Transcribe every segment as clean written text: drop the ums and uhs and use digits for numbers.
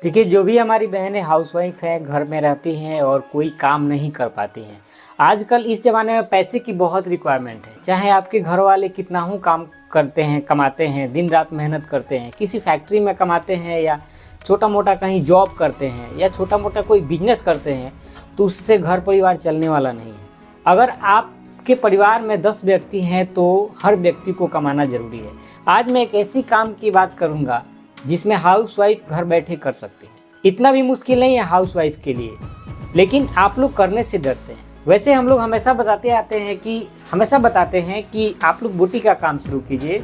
देखिए, जो भी हमारी बहनें हाउसवाइफ हैं, घर में रहती हैं और कोई काम नहीं कर पाती हैं, आजकल इस ज़माने में पैसे की बहुत रिक्वायरमेंट है। चाहे आपके घर वाले कितना ही काम करते हैं, कमाते हैं, दिन रात मेहनत करते हैं, किसी फैक्ट्री में कमाते हैं या छोटा मोटा कहीं जॉब करते हैं या छोटा मोटा कोई बिजनेस करते हैं, तो उससे घर परिवार चलने वाला नहीं है। अगर आपके परिवार में 10 व्यक्ति हैं तो हर व्यक्ति को कमाना ज़रूरी है। आज मैं एक ऐसी काम की बात करूँगा जिसमें हाउसवाइफ घर बैठे कर सकती है। इतना भी मुश्किल नहीं है हाउसवाइफ के लिए, लेकिन आप लोग करने से डरते हैं। वैसे हम लोग हमेशा बताते हैं कि आप लोग बुटीक का काम शुरू कीजिए,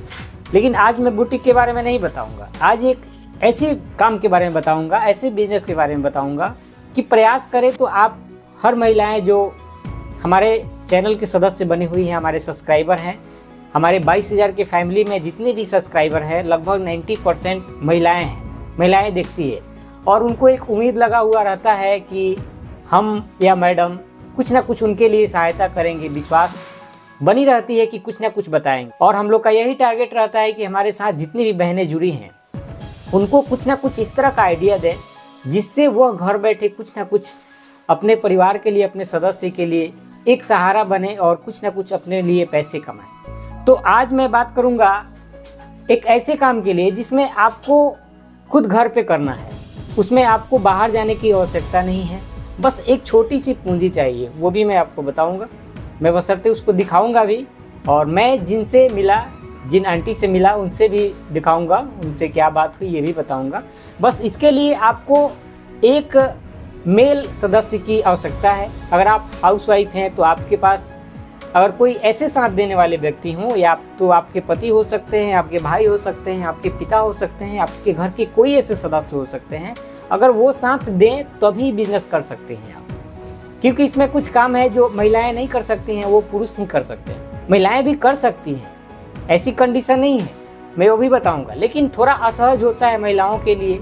लेकिन आज मैं बुटीक के बारे में नहीं बताऊंगा। आज एक ऐसे काम के बारे में बताऊंगा, ऐसे बिजनेस के बारे में बताऊंगा कि प्रयास करें तो आप हर महिलाएं जो हमारे चैनल के सदस्य बनी हुई हैं, हमारे सब्सक्राइबर हैं, हमारे 22,000 के फैमिली में जितने भी सब्सक्राइबर हैं लगभग 90% महिलाएं हैं। महिलाएं देखती है और उनको एक उम्मीद लगा हुआ रहता है कि हम या मैडम कुछ ना कुछ उनके लिए सहायता करेंगे। विश्वास बनी रहती है कि कुछ ना कुछ बताएंगे और हम लोग का यही टारगेट रहता है कि हमारे साथ जितनी भी बहनें जुड़ी हैं उनको कुछ ना कुछ इस तरह का आइडिया दें जिससे वह घर बैठे कुछ ना कुछ अपने परिवार के लिए, अपने सदस्य के लिए एक सहारा बने और कुछ ना कुछ अपने लिए पैसे कमाएं। तो आज मैं बात करूंगा एक ऐसे काम के लिए जिसमें आपको खुद घर पे करना है। उसमें आपको बाहर जाने की आवश्यकता नहीं है, बस एक छोटी सी पूंजी चाहिए। वो भी मैं आपको बताऊंगा, मैं बशर्ते उसको दिखाऊंगा भी, और मैं जिनसे मिला, जिन आंटी से मिला उनसे भी दिखाऊंगा, उनसे क्या बात हुई ये भी बताऊंगा। बस इसके लिए आपको एक मेल सदस्य की आवश्यकता है। अगर आप हाउसवाइफ हैं तो आपके पास अगर कोई ऐसे साथ देने वाले व्यक्ति हों, या तो आपके पति हो सकते हैं, आपके भाई हो सकते हैं, आपके पिता हो सकते हैं, आपके घर के कोई ऐसे सदस्य हो सकते हैं, अगर वो साथ दें तभी बिजनेस कर सकते हैं आप। क्योंकि इसमें कुछ काम है जो महिलाएं नहीं कर सकती हैं, वो पुरुष ही कर सकते हैं। महिलाएं भी कर सकती हैं, ऐसी कंडीशन नहीं है, मैं वो भी बताऊंगा। लेकिन थोड़ा असहज होता है महिलाओं के लिए,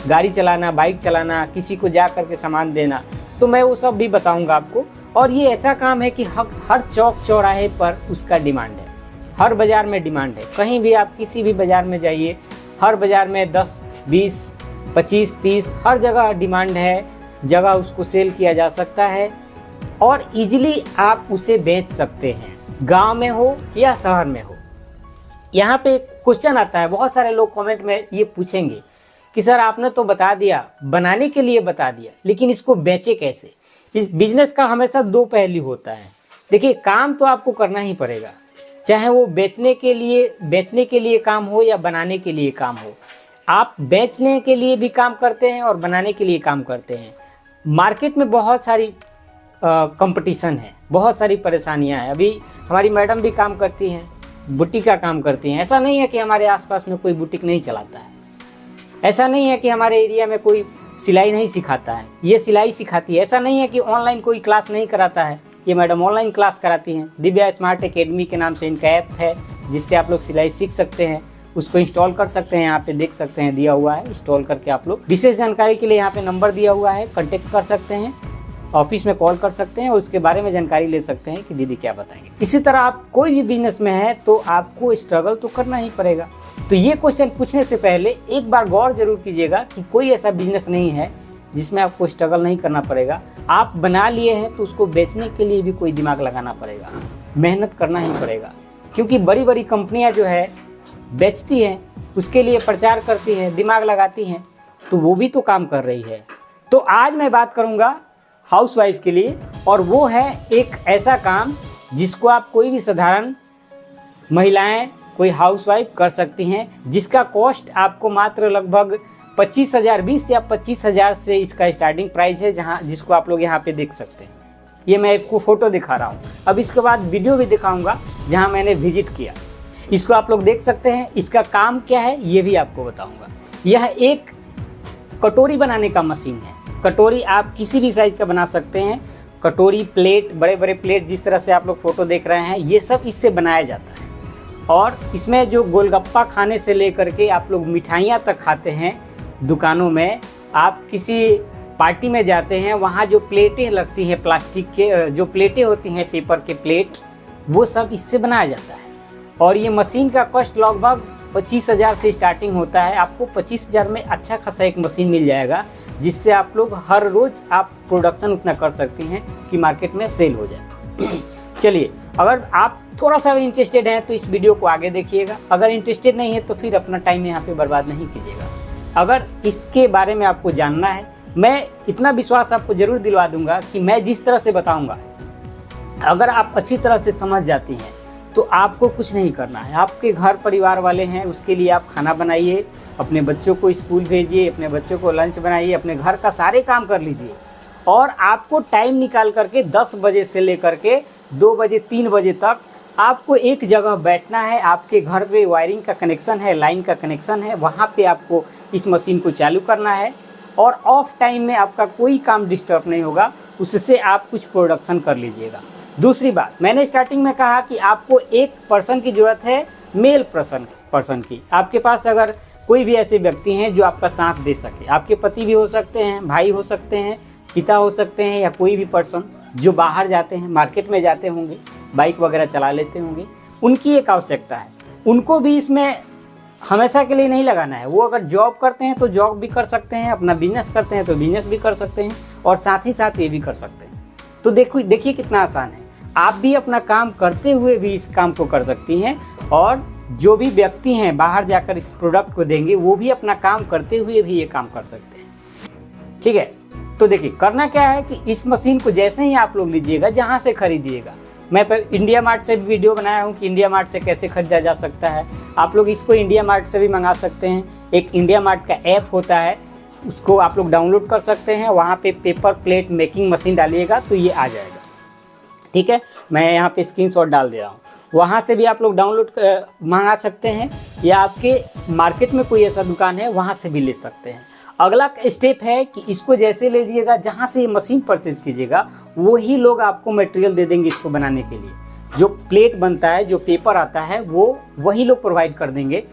गाड़ी चलाना, बाइक चलाना, किसी को जा करके सामान देना, तो मैं वो सब भी बताऊंगा आपको। और ये ऐसा काम है कि हर चौक चौराहे पर उसका डिमांड है, हर बाज़ार में डिमांड है। कहीं भी आप किसी भी बाज़ार में जाइए, हर बाज़ार में 10, 20, 25, 30 हर जगह डिमांड है। जगह उसको सेल किया जा सकता है और इजीली आप उसे बेच सकते हैं, गांव में हो या शहर में हो। यहाँ पे एक क्वेश्चन आता है, बहुत सारे लोग कमेंट में ये पूछेंगे कि सर आपने तो बता दिया, बनाने के लिए बता दिया, लेकिन इसको बेचे कैसे। इस बिजनेस का हमेशा दो पहलू होता है। देखिए, काम तो आपको करना ही पड़ेगा, चाहे वो बेचने के लिए काम हो या बनाने के लिए काम हो। आप बेचने के लिए भी काम करते हैं और बनाने के लिए काम करते हैं। मार्केट में बहुत सारी कंपटीशन है, बहुत सारी परेशानियां हैं। अभी हमारी मैडम भी काम करती हैं, बुटीक का काम करती हैं। ऐसा नहीं है कि हमारे आसपास में कोई बुटीक नहीं चलाता है, ऐसा नहीं है कि हमारे एरिया में कोई सिलाई नहीं सिखाता है, ये सिलाई सिखाती है। ऐसा नहीं है कि ऑनलाइन कोई क्लास नहीं कराता है, ये मैडम ऑनलाइन क्लास कराती हैं। दिव्या स्मार्ट एकेडमी के नाम से इनका ऐप है जिससे आप लोग सिलाई सीख सकते हैं, उसको इंस्टॉल कर सकते हैं। यहाँ पे देख सकते हैं दिया हुआ है, इंस्टॉल करके आप लोग विशेष जानकारी के लिए यहाँ पे नंबर दिया हुआ है, कॉन्टेक्ट कर सकते हैं, ऑफिस में कॉल कर सकते हैं और उसके बारे में जानकारी ले सकते हैं कि दीदी क्या बताएंगे। इसी तरह आप कोई भी बिजनेस में है तो आपको स्ट्रगल तो करना ही पड़ेगा। तो ये क्वेश्चन पूछने से पहले एक बार गौर जरूर कीजिएगा कि कोई ऐसा बिजनेस नहीं है जिसमें आपको स्ट्रगल नहीं करना पड़ेगा। आप बना लिए हैं तो उसको बेचने के लिए भी कोई दिमाग लगाना पड़ेगा, मेहनत करना ही पड़ेगा। क्योंकि बड़ी बड़ी कंपनियां जो है बेचती हैं, उसके लिए प्रचार करती हैं, दिमाग लगाती हैं, तो वो भी तो काम कर रही है। तो आज मैं बात करूँगा हाउसवाइफ के लिए, और वो है एक ऐसा काम जिसको आप कोई भी साधारण महिलाएं, कोई हाउसवाइफ कर सकती हैं, जिसका कॉस्ट आपको मात्र लगभग 25,000, 20 या 25,000 से इसका स्टार्टिंग प्राइस है, जिसको आप लोग यहाँ पे देख सकते हैं। ये मैं इसको फोटो दिखा रहा हूँ, अब इसके बाद वीडियो भी दिखाऊंगा जहाँ मैंने विजिट किया। इसको आप लोग देख सकते हैं। इसका काम क्या है ये भी आपको बताऊंगा। यह एक कटोरी बनाने का मशीन है। कटोरी आप किसी भी साइज का बना सकते हैं। कटोरी, प्लेट, बड़े बड़े प्लेट जिस तरह से आप लोग फोटो देख रहे हैं, ये सब इससे बनाया जाता है। और इसमें जो गोलगप्पा खाने से लेकर के आप लोग मिठाइयाँ तक खाते हैं दुकानों में, आप किसी पार्टी में जाते हैं, वहाँ जो प्लेटें लगती हैं, प्लास्टिक के जो प्लेटें होती हैं, पेपर के प्लेट, वो सब इससे बनाया जाता है। और ये मशीन का कॉस्ट लगभग 25,000 से स्टार्टिंग होता है। आपको 25,000 में अच्छा खासा एक मशीन मिल जाएगा, जिससे आप लोग हर रोज़ आप प्रोडक्शन उतना कर सकती हैं कि मार्केट में सेल हो जाए। चलिए, अगर आप थोड़ा सा भी इंटरेस्टेड हैं तो इस वीडियो को आगे देखिएगा। अगर इंटरेस्टेड नहीं है तो फिर अपना टाइम यहाँ पे बर्बाद नहीं कीजिएगा। अगर इसके बारे में आपको जानना है, मैं इतना विश्वास आपको ज़रूर दिलवा दूंगा कि मैं जिस तरह से बताऊंगा, अगर आप अच्छी तरह से समझ जाती हैं तो आपको कुछ नहीं करना है। आपके घर परिवार वाले हैं, उसके लिए आप खाना बनाइए, अपने बच्चों को स्कूल भेजिए, अपने बच्चों को लंच बनाइए, अपने घर का सारे काम कर लीजिए। और आपको टाइम निकाल करके 10 बजे से लेकर के 2 बजे 3 बजे तक आपको एक जगह बैठना है। आपके घर पे वायरिंग का कनेक्शन है, लाइन का कनेक्शन है, वहाँ पे आपको इस मशीन को चालू करना है। और ऑफ टाइम में आपका कोई काम डिस्टर्ब नहीं होगा, उससे आप कुछ प्रोडक्शन कर लीजिएगा। दूसरी बात, मैंने स्टार्टिंग में कहा कि आपको एक पर्सन की ज़रूरत है, मेल पर्सन की। आपके पास अगर कोई भी ऐसे व्यक्ति हैं जो आपका साथ दे सके, आपके पति भी हो सकते हैं, भाई हो सकते हैं, पिता हो सकते हैं, या कोई भी पर्सन जो बाहर जाते हैं, मार्केट में जाते होंगे, बाइक वगैरह चला लेते होंगे, उनकी एक आवश्यकता है। उनको भी इसमें हमेशा के लिए नहीं लगाना है। वो अगर जॉब करते हैं तो जॉब भी कर सकते हैं, अपना बिजनेस करते हैं तो बिजनेस भी कर सकते हैं, और साथ ही साथ ये भी कर सकते हैं। तो देखिए कितना आसान है। आप भी अपना काम करते हुए भी इस काम को कर सकती हैं, और जो भी व्यक्ति हैं बाहर जाकर इस प्रोडक्ट को देंगे, वो भी अपना काम करते हुए भी ये काम कर सकते हैं। ठीक है, तो देखिए करना क्या है कि इस मशीन को जैसे ही आप लोग लीजिएगा, जहाँ से खरीदिएगा, मैं इंडिया मार्ट से भी वीडियो बनाया हूँ कि इंडिया मार्ट से कैसे खरीदा जा सकता है। आप लोग इसको इंडिया मार्ट से भी मंगा सकते हैं। एक इंडिया मार्ट का ऐप होता है, उसको आप लोग डाउनलोड कर सकते हैं। वहाँ पे पेपर प्लेट मेकिंग मशीन डालिएगा तो ये आ जाएगा। ठीक है, मैं यहाँ पे स्क्रीनशॉट डाल दे रहा हूँ। वहाँ से भी आप लोग डाउनलोड मंगा सकते हैं, या आपके मार्केट में कोई ऐसा दुकान है वहाँ से भी ले सकते हैं। अगला स्टेप है कि इसको जैसे ले लीजिएगा, जहाँ से ये मशीन परचेज कीजिएगा, वही लोग आपको मटेरियल दे देंगे इसको बनाने के लिए। जो प्लेट बनता है, जो पेपर आता है, वो वही लोग प्रोवाइड कर देंगे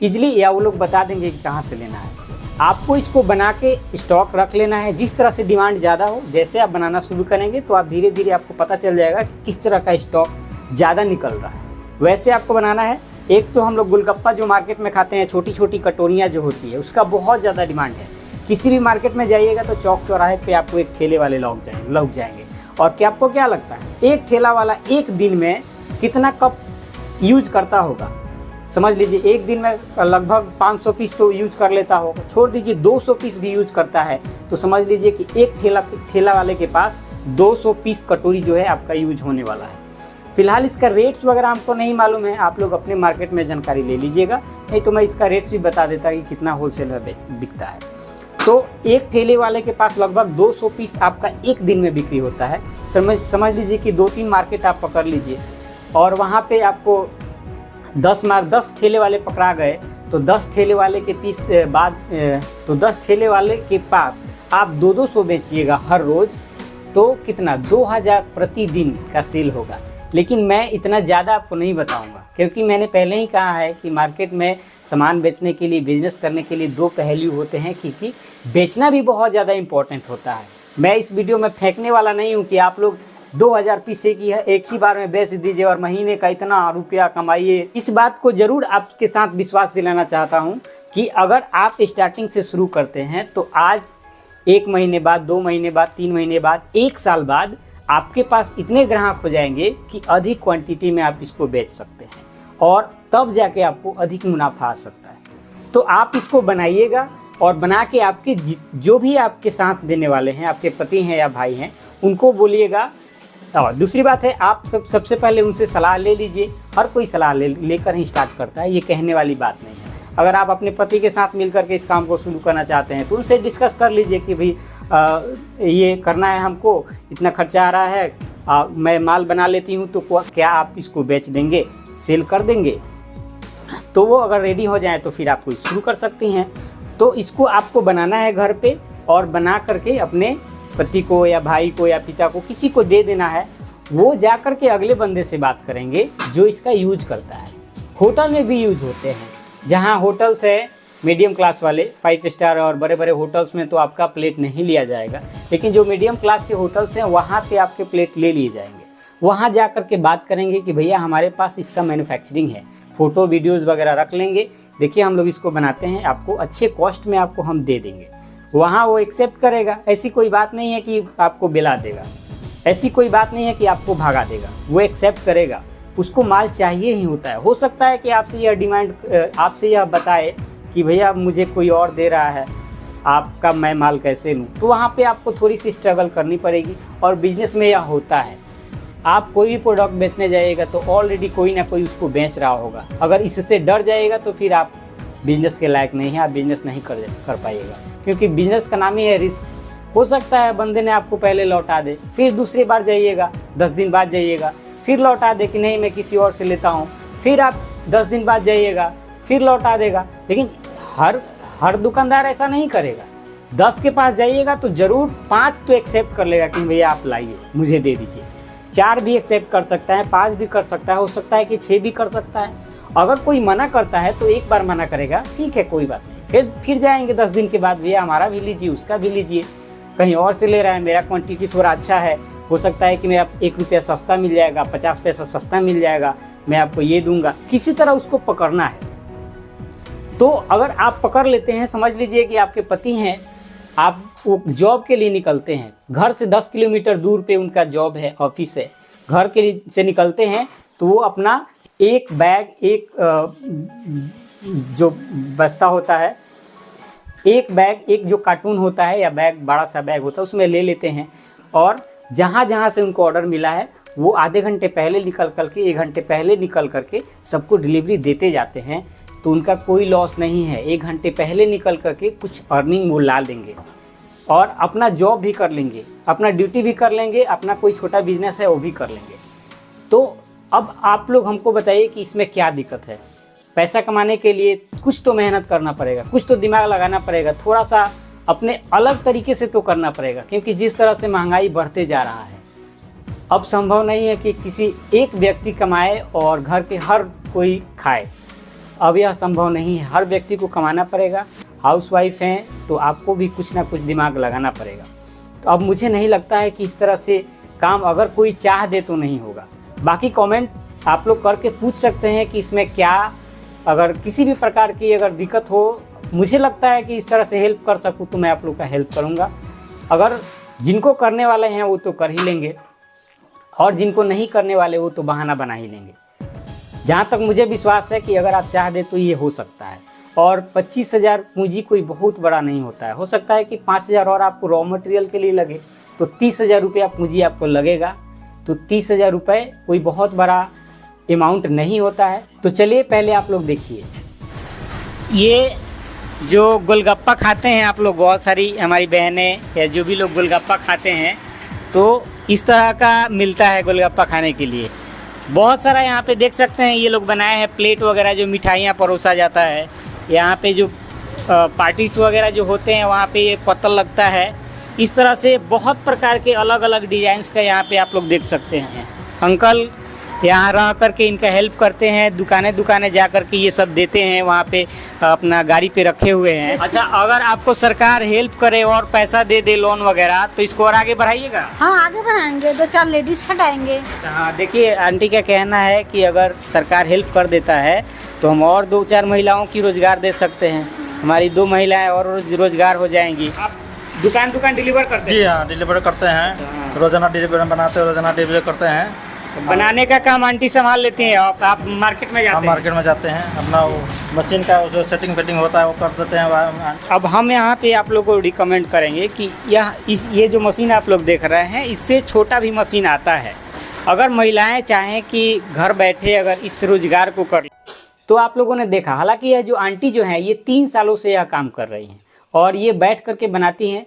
ईजिली, या वो लोग बता देंगे कि कहाँ से लेना है। आपको इसको बना के स्टॉक रख लेना है। जिस तरह से डिमांड ज़्यादा हो, जैसे आप बनाना शुरू करेंगे तो आप धीरे धीरे आपको पता चल जाएगा कि किस तरह का स्टॉक ज़्यादा निकल रहा है, वैसे आपको बनाना है। एक तो हम लोग गोलगप्पा जो मार्केट में खाते हैं, छोटी छोटी कटोरियाँ जो होती है, उसका बहुत ज़्यादा डिमांड है। किसी भी मार्केट में जाइएगा तो चौक चौराहे पे आपको एक ठेले वाले लग जाएंगे। और क्या आपको क्या लगता है, एक ठेला वाला एक दिन में कितना कप यूज करता होगा? समझ लीजिए एक दिन में लगभग 500 पीस तो यूज कर लेता होगा। छोड़ दीजिए 200 पीस भी यूज करता है, तो समझ लीजिए कि एक ठेला वाले के पास 200 पीस कटोरी जो है आपका यूज होने वाला है। फिलहाल इसका रेट्स वगैरह हमको नहीं मालूम है, आप लोग अपने मार्केट में जानकारी ले लीजिएगा, नहीं तो मैं इसका रेट्स भी बता देता कि कितना होलसेल में बिकता है। तो एक ठेले वाले के पास लगभग 200 पीस आपका एक दिन में बिक्री होता है। समझ लीजिए कि 2-3 मार्केट आप पकड़ लीजिए, और वहाँ पे आपको 10 ठेले वाले पकड़ा गए तो 10 ठेले वाले के पीस बाद तो 10 ठेले वाले के पास आप 200 बेचिएगा हर रोज़, तो कितना 2000 प्रतिदिन का सेल होगा। लेकिन मैं इतना ज़्यादा आपको नहीं बताऊंगा, क्योंकि मैंने पहले ही कहा है कि मार्केट में सामान बेचने के लिए, बिजनेस करने के लिए 2 पहलू होते हैं, क्योंकि बेचना भी बहुत ज़्यादा इम्पोर्टेंट होता है। मैं इस वीडियो में फेंकने वाला नहीं हूँ कि आप लोग 2000 पीस एक ही बार में बेच दीजिए और महीने का इतना रुपया कमाइए। इस बात को जरूर आपके साथ विश्वास दिलाना चाहता हूं कि अगर आप स्टार्टिंग से शुरू करते हैं तो आज 1 महीने बाद, 2 महीने बाद, 3 महीने बाद, 1 साल बाद आपके पास इतने ग्राहक हो जाएंगे कि अधिक क्वांटिटी में आप इसको बेच सकते हैं, और तब जाके आपको अधिक मुनाफा आ सकता है। तो आप इसको बनाइएगा, और बना के आपके जो भी आपके साथ देने वाले हैं, आपके पति हैं या भाई हैं, उनको बोलिएगा। और दूसरी बात है, आप सबसे पहले उनसे सलाह ले लीजिए। हर कोई सलाह लेकर ही स्टार्ट करता है, ये कहने वाली बात नहीं है। अगर आप अपने पति के साथ मिलकर के इस काम को शुरू करना चाहते हैं तो उनसे डिस्कस कर लीजिए कि भाई ये करना है हमको, इतना खर्चा आ रहा है, मैं माल बना लेती हूँ, तो क्या आप इसको बेच देंगे, सेल कर देंगे? तो वो अगर रेडी हो जाए तो फिर आप कोई शुरू कर सकती हैं। तो इसको आपको बनाना है घर पे, और बना करके अपने पति को या भाई को या पिता को, किसी को दे देना है। वो जा कर के अगले बंदे से बात करेंगे जो इसका यूज करता है। होटल में भी यूज होते हैं, जहाँ होटल्स है मीडियम क्लास वाले, 5 स्टार और बड़े बड़े होटल्स में तो आपका प्लेट नहीं लिया जाएगा, लेकिन जो मीडियम क्लास के होटल्स हैं वहाँ पे आपके प्लेट ले लिए जाएंगे। वहाँ जा कर के बात करेंगे कि भैया हमारे पास इसका मैन्युफैक्चरिंग है, फ़ोटो वीडियोज़ वगैरह रख लेंगे, देखिए हम लोग इसको बनाते हैं, आपको अच्छे कॉस्ट में आपको हम दे देंगे। वहाँ वो एक्सेप्ट करेगा। ऐसी कोई बात नहीं है कि आपको बिला देगा, ऐसी कोई बात नहीं है कि आपको भगा देगा, वो एक्सेप्ट करेगा। उसको माल चाहिए ही होता है। हो सकता है कि आपसे यह डिमांड, आपसे यह बताए कि भैया मुझे कोई और दे रहा है, आपका मैं माल कैसे लूँ। तो वहाँ पे आपको थोड़ी सी स्ट्रगल करनी पड़ेगी। और बिजनेस में यह होता है, आप कोई भी प्रोडक्ट बेचने जाइएगा तो ऑलरेडी कोई ना कोई उसको बेच रहा होगा। अगर इससे डर जाइएगा तो फिर आप बिजनेस के लायक नहीं है, आप बिजनेस नहीं कर पाइएगा। क्योंकि बिजनेस का नाम ही है रिस्क। हो सकता है बंदे ने आपको पहले लौटा दे, फिर दूसरी बार जाइएगा, 10 दिन बाद जाइएगा, फिर लौटा दे कि नहीं मैं किसी और से लेता हूँ, फिर आप 10 दिन बाद जाइएगा, फिर लौटा देगा। लेकिन हर दुकानदार ऐसा नहीं करेगा। 10 के पास जाइएगा तो ज़रूर 5 तो एक्सेप्ट कर लेगा कि भैया आप लाइए, मुझे दे दीजिए। 4 भी एक्सेप्ट कर सकता है, 5 भी कर सकता है, हो सकता है कि 6 भी कर सकता है। अगर कोई मना करता है तो एक बार मना करेगा, ठीक है कोई बात नहीं, फिर जाएंगे 10 दिन के बाद, भैया हमारा भी लीजिए, उसका भी लीजिए, कहीं और से ले रहा है, मेरा क्वांटिटी थोड़ा अच्छा है, हो सकता है कि मेरा 1 रुपया सस्ता मिल जाएगा, 50 पैसा सस्ता मिल जाएगा, मैं आपको ये दूंगा। किसी तरह उसको पकड़ना है। तो अगर आप पकड़ लेते हैं, समझ लीजिए कि आपके पति हैं, आप वो जॉब के लिए निकलते हैं, घर से 10 किलोमीटर दूर पे उनका जॉब है, ऑफिस है, घर के से निकलते हैं तो वो अपना एक बैग, एक जो बस्ता होता है, एक बैग, एक जो कार्टून होता है या बैग, बड़ा सा बैग होता है, उसमें ले लेते हैं। और जहाँ जहाँ से उनको ऑर्डर मिला है वो आधे घंटे पहले निकल करके, 1 घंटे पहले निकल करके सबको डिलीवरी देते जाते हैं। तो उनका कोई लॉस नहीं है। 1 घंटे पहले निकल करके कुछ अर्निंग वो ला देंगे और अपना जॉब भी कर लेंगे, अपना ड्यूटी भी कर लेंगे, अपना कोई छोटा बिजनेस है वो भी कर लेंगे। तो अब आप लोग हमको बताइए कि इसमें क्या दिक्कत है। पैसा कमाने के लिए कुछ तो मेहनत करना पड़ेगा, कुछ तो दिमाग लगाना पड़ेगा, थोड़ा सा अपने अलग तरीके से तो करना पड़ेगा। क्योंकि जिस तरह से महंगाई बढ़ते जा रहा है, अब संभव नहीं है कि किसी एक व्यक्ति कमाए और घर के हर कोई खाए। अब यह संभव नहीं है, हर व्यक्ति को कमाना पड़ेगा। हाउसवाइफ हैं तो आपको भी कुछ ना कुछ दिमाग लगाना पड़ेगा। तो अब मुझे नहीं लगता है कि इस तरह से काम अगर कोई चाह दे तो नहीं होगा। बाकी कमेंट आप लोग करके पूछ सकते हैं कि इसमें क्या, अगर किसी भी प्रकार की अगर दिक्कत हो, मुझे लगता है कि इस तरह से हेल्प कर सकूँ तो मैं आप लोग का हेल्प करूँगा। अगर जिनको करने वाले हैं वो तो कर ही लेंगे और जिनको नहीं करने वाले वो तो बहाना बना ही लेंगे। जहाँ तक मुझे विश्वास है कि अगर आप चाह दे तो ये हो सकता है। और 25,000 पूंजी कोई बहुत बड़ा नहीं होता है। हो सकता है कि 5,000 और आपको रॉ मटेरियल के लिए लगे तो 30,000 रुपया पूंजी आपको लगेगा। तो 30,000 रुपये कोई बहुत बड़ा अमाउंट नहीं होता है। तो चलिए पहले आप लोग देखिए, ये जो गोलगप्पा खाते हैं आप लोग, बहुत सारी हमारी बहनें या जो भी लोग गोलगप्पा खाते हैं तो इस तरह का मिलता है गोलगप्पा खाने के लिए। बहुत सारा यहाँ पे देख सकते हैं ये लोग बनाए हैं प्लेट वगैरह, जो मिठाइयाँ परोसा जाता है। यहाँ पे जो पार्टीज वगैरह जो होते हैं वहाँ पे ये पत्तल लगता है। इस तरह से बहुत प्रकार के अलग अलग डिज़ाइंस का यहाँ पे आप लोग देख सकते हैं। अंकल यहाँ रह करके इनका हेल्प करते हैं, दुकानें जा करके ये सब देते हैं, वहाँ पे अपना गाड़ी पे रखे हुए हैं। अच्छा, अगर आपको सरकार हेल्प करे और पैसा दे लोन वगैरह तो इसको और आगे बढ़ाइएगा? हाँ, आगे बढ़ाएंगे, 2-4 लेडीज हटाएंगे। हाँ, देखिए आंटी का कहना है कि अगर सरकार हेल्प कर देता है तो हम और 2-4 महिलाओं की रोजगार दे सकते हैं। हमारी 2 महिलाएं और रोजगार हो जाएंगी। आप दुकान डिलीवर करते हैं? जी हाँ, डिलीवर करते हैं। रोजाना डिलीवर बनाते हैं, रोजाना डिलीवर करते हैं। बनाने का काम आंटी संभाल लेती हैं, आप मार्केट में जाते हैं? मार्केट में जाते हैं, अपना वो मशीन का जो सेटिंग फिटिंग होता है वो कर देते हैं। अब हम यहाँ पे आप लोगों को रिकमेंड करेंगे कि ये जो मशीन आप लोग देख रहे हैं, इससे छोटा भी मशीन आता है। अगर महिलाएं चाहें कि घर बैठे अगर इस रोजगार को कर, तो आप लोगों ने देखा, हालांकि यह जो आंटी जो है ये 3 सालों से यह काम कर रही हैं और ये बैठ करके बनाती हैं।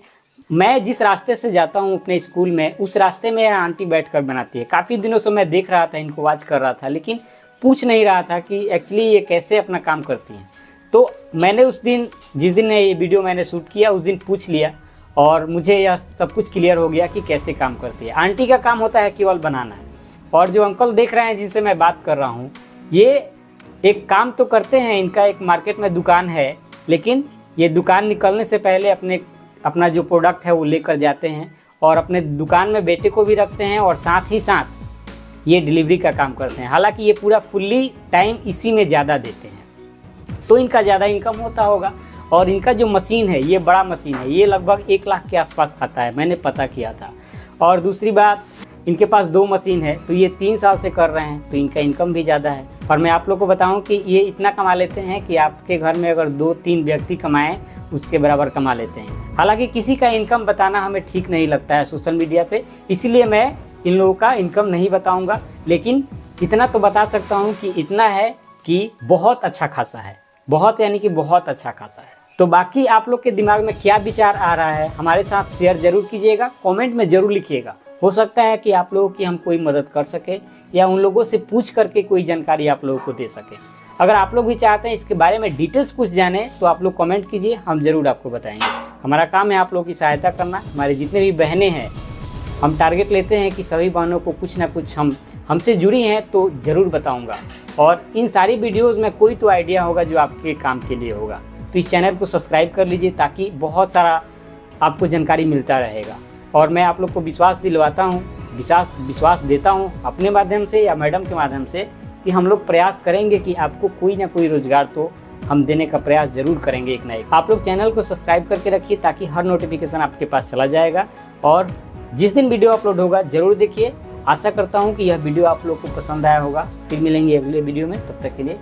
मैं जिस रास्ते से जाता हूँ अपने स्कूल में, उस रास्ते में यह आंटी बैठकर बनाती है। काफ़ी दिनों से मैं देख रहा था, इनको वॉच कर रहा था, लेकिन पूछ नहीं रहा था कि एक्चुअली ये कैसे अपना काम करती हैं। तो मैंने उस दिन, जिस दिन ये वीडियो मैंने शूट किया, उस दिन पूछ लिया और मुझे यह सब कुछ क्लियर हो गया कि कैसे काम करती है। आंटी का काम होता है केवल बनाना है। और जो अंकल देख रहे हैं जिनसे मैं बात कर रहा हूँ, ये एक काम तो करते हैं, इनका एक मार्केट में दुकान है, लेकिन ये दुकान निकलने से पहले अपना जो प्रोडक्ट है वो लेकर जाते हैं और अपने दुकान में बेटे को भी रखते हैं और साथ ही साथ ये डिलीवरी का काम करते हैं। हालांकि ये पूरा फुल्ली टाइम इसी में ज़्यादा देते हैं। तो तो इनका ज़्यादा इनकम होता होगा। और इनका जो मशीन है, ये बड़ा मशीन है, ये लगभग 1 लाख के आसपास आता है, मैंने पता किया था। और दूसरी बात, इनके पास 2 मशीन है, तो ये 3 साल से कर रहे हैं, तो इनका इनकम भी ज़्यादा है। और मैं आप लोग को बताऊं कि ये इतना कमा लेते हैं कि आपके घर में अगर 2-3 व्यक्ति कमाएं उसके बराबर कमा लेते हैं। हालांकि किसी का इनकम बताना हमें ठीक नहीं लगता है सोशल मीडिया पे, इसलिए मैं इन लोगों का इनकम नहीं बताऊंगा, लेकिन इतना तो बता सकता हूं कि इतना है कि बहुत अच्छा खासा है, बहुत यानी कि बहुत अच्छा खासा है। तो बाकी आप लोग के दिमाग में क्या विचार आ रहा है हमारे साथ शेयर जरूर कीजिएगा, कमेंट में जरूर लिखिएगा। हो सकता है कि आप लोगों की हम कोई मदद कर सके या उन लोगों से पूछ करके कोई जानकारी आप लोगों को दे सके। अगर आप लोग भी चाहते हैं इसके बारे में डिटेल्स कुछ जाने तो आप लोग कमेंट कीजिए, हम ज़रूर आपको बताएंगे। हमारा काम है आप लोगों की सहायता करना। हमारे जितने भी बहनें हैं, हम टारगेट लेते हैं कि सभी बहनों को कुछ ना कुछ हमसे जुड़ी हैं तो ज़रूर बताऊँगा। और इन सारी वीडियोज़ में कोई तो आइडिया होगा जो आपके काम के लिए होगा। तो इस चैनल को सब्सक्राइब कर लीजिए ताकि बहुत सारा आपको जानकारी मिलता रहेगा। और मैं आप लोग को विश्वास दिलवाता हूँ, विश्वास देता हूँ अपने माध्यम से या मैडम के माध्यम से कि हम लोग प्रयास करेंगे कि आपको कोई ना कोई रोजगार तो हम देने का प्रयास जरूर करेंगे एक ना एक। आप लोग चैनल को सब्सक्राइब करके रखिए ताकि हर नोटिफिकेशन आपके पास चला जाएगा। और जिस दिन वीडियो अपलोड होगा जरूर देखिए। आशा करता हूँ कि यह वीडियो आप लोग को पसंद आया होगा। फिर मिलेंगे अगले वीडियो में, तब तक के लिए